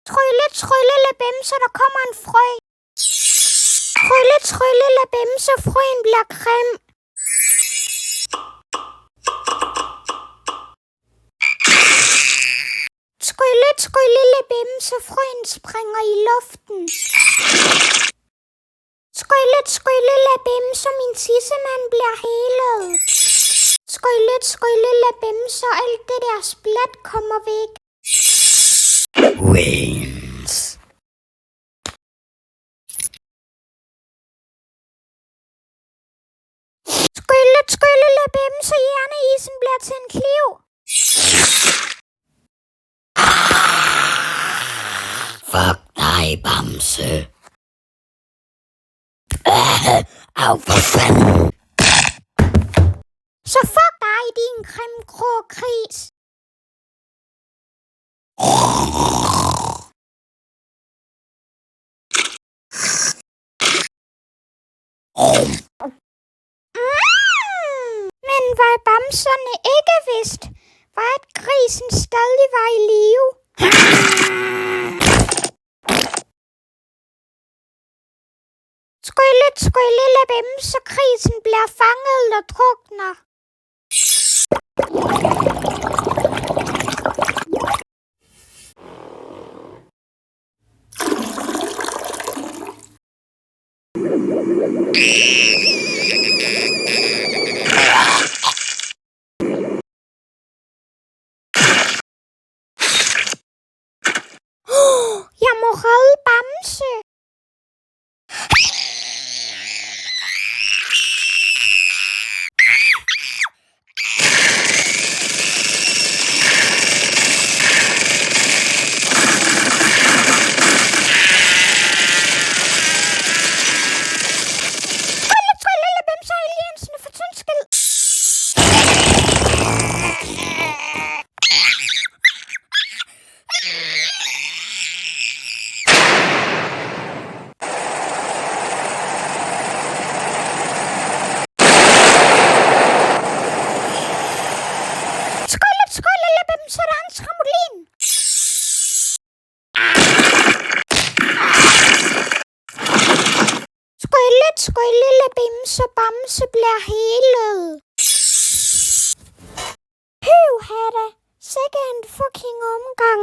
Trylle, trylle, labemse, der kommer en frø. Trylle, trylle, labemse, frøen bliver grim. Trylle, trylle, labemse, frøen springer i luften. Trylle, trylle, labemse, min tissemand bliver helet. Trylle, trylle, labemse, alt det der splat kommer væk. Wings. Trylle, trylle, labemse, hjerneisen bliver til en kliv. Fuck dig, bamse. Au, for fanden. Så fuck dig, din grim grå gris. Men hvad bamserne ikke vidste, var at grisen stadig var i live. Trylle, trylle, labemse, grisen bliver fanget og drukner. Jeg må redde Bamse. Trylle, trylle, labemse, aliensene for tyndskid. Trylle, trylle, labemse, der er en trampolin. Trylle, trylle, labemse, Bamse bliver helet. Høv, hatte. Sikke en fucking omgang.